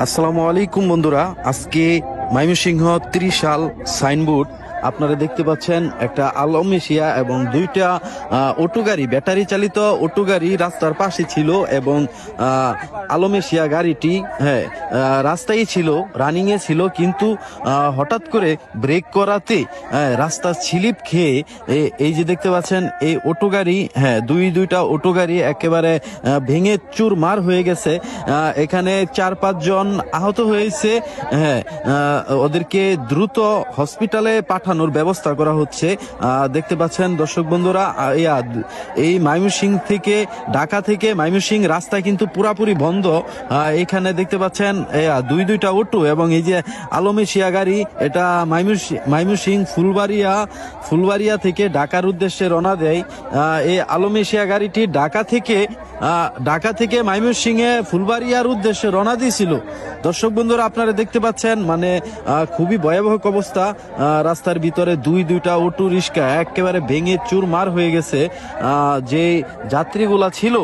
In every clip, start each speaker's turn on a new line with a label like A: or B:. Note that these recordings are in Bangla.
A: আসসালামু আলাইকুম বন্ধুরা, আজকে ময়মনসিংহ ত্রিশাল সাইনবোর্ড আপনারা দেখতে পাচ্ছেন। একটা আলম এশিয়া এবং দুইটা অটো গাড়ি, ব্যাটারি চালিত অটো গাড়ি রাস্তার পাশে ছিল এবং আলম এশিয়া গাড়িটি রাস্তায় ছিল, রানিং এ ছিল, কিন্তু হঠাৎ করে ব্রেক করাতে রাস্তা স্লিপ খেয়ে এই যে দেখতে পাচ্ছেন এই অটো গাড়ি, দুইটা অটো গাড়ি একেবারে ভেঙে চুরমার হয়ে গেছে। এখানে 4-5 জন আহত হয়েছে। ওদেরকে দ্রুত হসপিটালে পাঠানোর ব্যবস্থা করা হচ্ছে। দেখতে পাচ্ছেন দর্শক বন্ধুরা, এই ময়মনসিংহ থেকে, ঢাকা থেকে ময়মনসিংহ রাস্তা কিন্তু পুরাপুরি বন্ধ। এখানে দেখতে পাচ্ছেন দুইটা অটো এবং এই যে আলম এশিয়া গাড়ি, এটা ময়মনসিংহ ফুলবাড়িয়া থেকে ঢাকার উদ্দেশ্যে রওনা দেয়। এই আলম এশিয়া গাড়িটি ঢাকা থেকে ময়মনসিংহে ফুলবাড়িয়ার উদ্দেশ্যে রওনা দিয়েছিল। দর্শক বন্ধুরা, আপনারা দেখতে পাচ্ছেন মানে খুবই ভয়াবহ অবস্থা। রাস্তার ভিতরে দুইটা অটো রিক্সা একেবারে ভেঙে চুরমার হয়ে গেছে। যে যাত্রীগুলা ছিল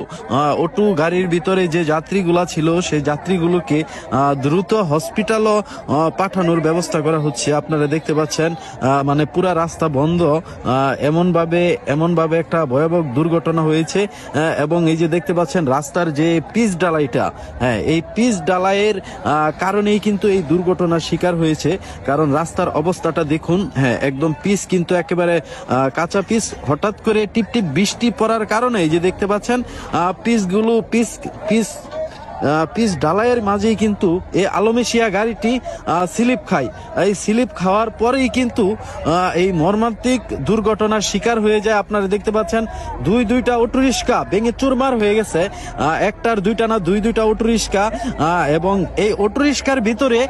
A: অটো গাড়ির ভিতরে, যে যাত্রীগুলা ছিল সেই যাত্রীগুলোকে দ্রুত হসপিটালও পাঠানোর ব্যবস্থা করা হচ্ছে। আপনারা দেখতে পাচ্ছেন মানে পুরা রাস্তা বন্ধ। এমন ভাবে একটা ভয়াবহ দুর্ঘটনা হয়েছে। এবং এই যে দেখতে পাচ্ছেন রাস্তার যে পিচ ডালাইটা, এই পিচ ডালাইয়ের কারণেই কিন্তু এই দুর্ঘটনার শিকার হয়েছে। কারণ রাস্তার অবস্থাটা দেখুন, একদম পিচ কিন্তু একেবারে কাঁচা পিচ। হঠাৎ করে টিপটিপ বৃষ্টি পড়ার কারণে এই যে দেখতে পাচ্ছেন পিচ ডালাইয়ের মাঝেই কিন্তু এই আলম এশিয়া গাড়িটি স্লিপ খায়। এই স্লিপ খাওয়ার পরেই কিন্তু এই মর্মান্তিক দুর্ঘটনার শিকার হয়ে যায়। আপনারা দেখতে পাচ্ছেন দুইটা অটো রিক্সা ভেঙে চুরমার হয়ে গেছে। একটার দুইটা না, দুইটা অটো রিক্সা। এবং এই অটো রিক্সার ভিতরে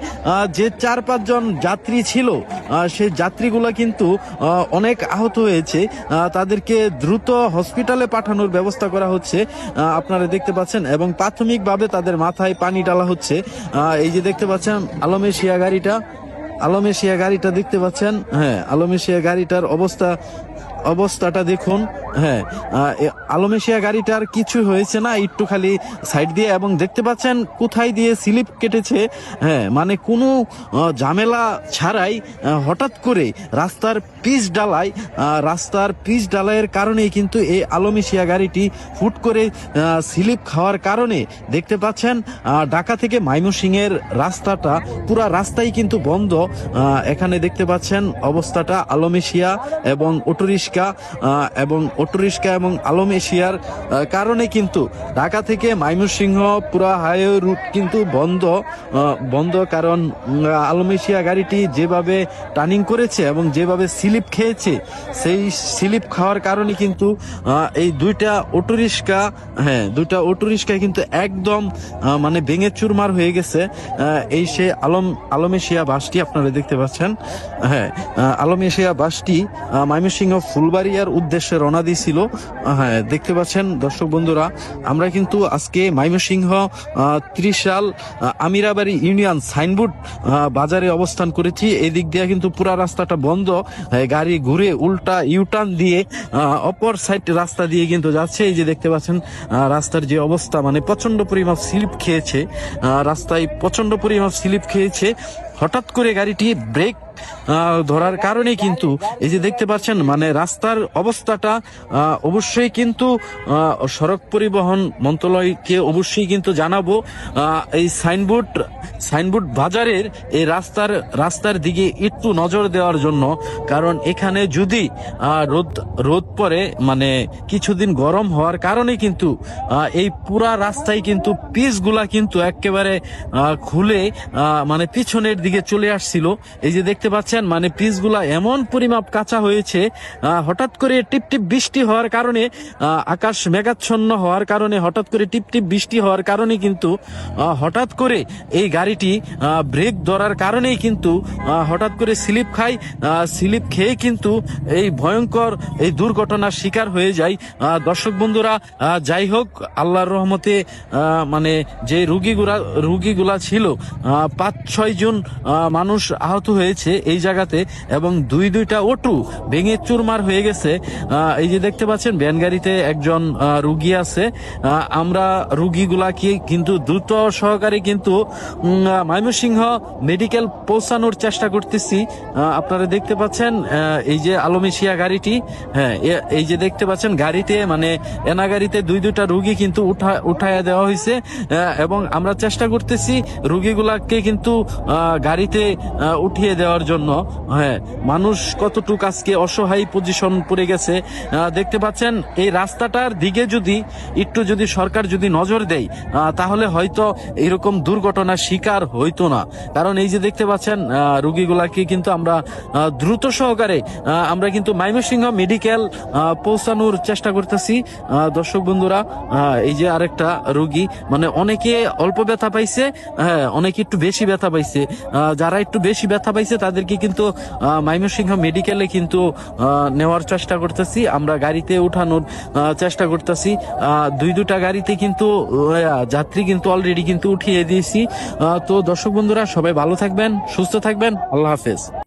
A: যে 4-5 জন যাত্রী ছিল, সেই যাত্রীগুলা কিন্তু অনেক আহত হয়েছে। তাদেরকে দ্রুত হসপিটালে পাঠানোর ব্যবস্থা করা হচ্ছে। আপনারা দেখতে পাচ্ছেন এবং প্রাথমিকভাবে তাদের মাথায় পানি ঢালা হচ্ছে। এই যে দেখতে পাচ্ছেন আলম এশিয়া গাড়িটা দেখতে পাচ্ছেন। আলম এশিয়া গাড়িটার অবস্থাটা দেখুন। আলম এশিয়া গাড়িটার কিছু হয়েছে না, একটু খালি সাইড দিয়ে, এবং দেখতে পাচ্ছেন কোথায় দিয়ে স্লিপ কেটেছে। মানে কোনো ঝামেলা ছাড়াই হঠাৎ করে রাস্তার পিচ ডালাইয়ের কারণেই কিন্তু এই আলম এশিয়া গাড়িটি ফুট করে স্লিপ খাওয়ার কারণে দেখতে পাচ্ছেন ঢাকা থেকে ময়মনসিংহের রাস্তাটা, পুরা রাস্তাই কিন্তু বন্ধ। এখানে দেখতে পাচ্ছেন অবস্থাটা আলম এশিয়া এবং অটোরিক্সা এবং আলম এশিয়ার কারণে কিন্তু ঢাকা থেকে ময়মনসিংহ পুরা হাইওয়ে রুট কিন্তু বন্ধ। কারণ আলম এশিয়া গাড়িটি যেভাবে টার্নিং করেছে এবং যেভাবে স্লিপ খেয়েছে, সেই স্লিপ খাওয়ার কারণে কিন্তু এই দুইটা অটোরিক্সা কিন্তু একদম মানে ভেঙে চুরমার হয়ে গেছে। এই সে আলম এশিয়া বাসটি আপনারা দেখতে পাচ্ছেন। আলম এশিয়া বাসটি ময়মনসিংহ ফুলবাড়িয়ার উদ্দেশ্যে রওনা দিয়েছিল। দেখতে পাচ্ছেন দর্শক বন্ধুরা, আমরা কিন্তু আজকে ময়মনসিংহ ত্রিশাল আমিরাবাড়ি ইউনিয়ন সাইনবোর্ড বাজারে অবস্থান করেছি। এদিক দিয়ে কিন্তু পুরা রাস্তাটা বন্ধ। গাড়ি ঘুরে উল্টা ইউটার্ন দিয়ে অপর সাইড রাস্তা দিয়ে কিন্তু যাচ্ছে। এই যে দেখতে পাচ্ছেন রাস্তার যে অবস্থা, মানে প্রচন্ড পরিমাণ স্লিপ খেয়েছে। রাস্তায় প্রচন্ড পরিমাণ স্লিপ খেয়েছে। হঠাৎ করে গাড়িটি ব্রেক ধরার কারণে কিন্তু এই যে দেখতে পাচ্ছেন মানে রাস্তার অবস্থাটা অবশ্যই কিন্তু সড়ক পরিবহন মন্ত্রণালয়কে অবশ্যই কিন্তু জানাবো। এই সাইনবোর্ড বাজারের এই রাস্তার দিকে একটু নজর দেওয়ার জন্য। কারণ এখানে যদি রোদ পড়ে, মানে কিছুদিন গরম হওয়ার কারণে কিন্তু এই পুরা রাস্তায় কিন্তু পিচগুলা কিন্তু একেবারে খুলে মানে পিছনের দিকে চলে আসছিল। এই যে দেখতে পাচ্ছেন মানে পিচগুলা এমন পরিমাপ কাঁচা হয়েছে। হঠাৎ করে টিপটিপ বৃষ্টি হওয়ার কারণে, আকাশ মেঘাচ্ছন্ন হওয়ার কারণে, হঠাৎ করে টিপটিপ বৃষ্টি হওয়ার কারণে কিন্তু হঠাৎ করে এই গাড়িটি ব্রেক ধরার কারণেই কিন্তু হঠাৎ করে স্লিপ খেয়ে কিন্তু এই ভয়ঙ্কর এই দুর্ঘটনার শিকার হয়ে যায়। দর্শক বন্ধুরা, যাই হোক, আল্লাহর রহমতে মানে যে রুগীগুলা ছিল 5-6 জন মানুষ আহত হয়েছে এই জায়গাতে, এবং দুইটা অটো ভেঙে চুরমার হয়ে গেছে। এই যে দেখতে পাচ্ছেন ভ্যান গাড়িতে একজন রুগী আছে। আমরা রুগীগুলাকে কিন্তু দ্রুত সহকারে কিন্তু ময়মনসিংহ মেডিকেল পৌঁছানোর চেষ্টা করতেছি। আপনারা দেখতে পাচ্ছেন এই যে আলমেশিয়া গাড়িটি, হ্যাঁ এই যে দেখতে পাচ্ছেন গাড়িতে মানে এনা গাড়িতে দুইটা রুগী কিন্তু উঠায় দেওয়া হয়েছে, এবং আমরা চেষ্টা করতেছি রুগীগুলাকে কিন্তু গাড়িতে উঠিয়ে দেওয়ার জন্য। হ্যাঁ, মানুষ কতটুকু আজকে অসহায় পজিশন পড়ে গেছে দেখতে পাচ্ছেন। এই রাস্তাটার দিকে যদি সরকার যদি নজর দেয় তাহলে হয়তো এরকম দুর্ঘটনার শিকার হইতো না। কারণ এই যে দেখতে পাচ্ছেন রুগীগুলাকে কিন্তু আমরা দ্রুত সহকারে আমরা কিন্তু ময়মনসিংহ মেডিকেল পৌঁছানোর চেষ্টা করতেছি। দর্শক বন্ধুরা, এই যে আরেকটা রুগী, মানে অনেকে অল্প ব্যথা পাইছে, হ্যাঁ অনেকে একটু বেশি ব্যথা পাইছে। যারা একটু বেশি ব্যথা পাইছে তাদেরকে কিন্তু ময়মনসিংহ মেডিকেলে কিন্তু নেওয়ার চেষ্টা করতেছি, আমরা গাড়িতে উঠানোর চেষ্টা করতেছি। দুইটা গাড়িতে কিন্তু যাত্রী কিন্তু অলরেডি কিন্তু উঠিয়ে দিয়েছি। তো দর্শক বন্ধুরা, সবাই ভালো থাকবেন, সুস্থ থাকবেন, আল্লাহ হাফেজ।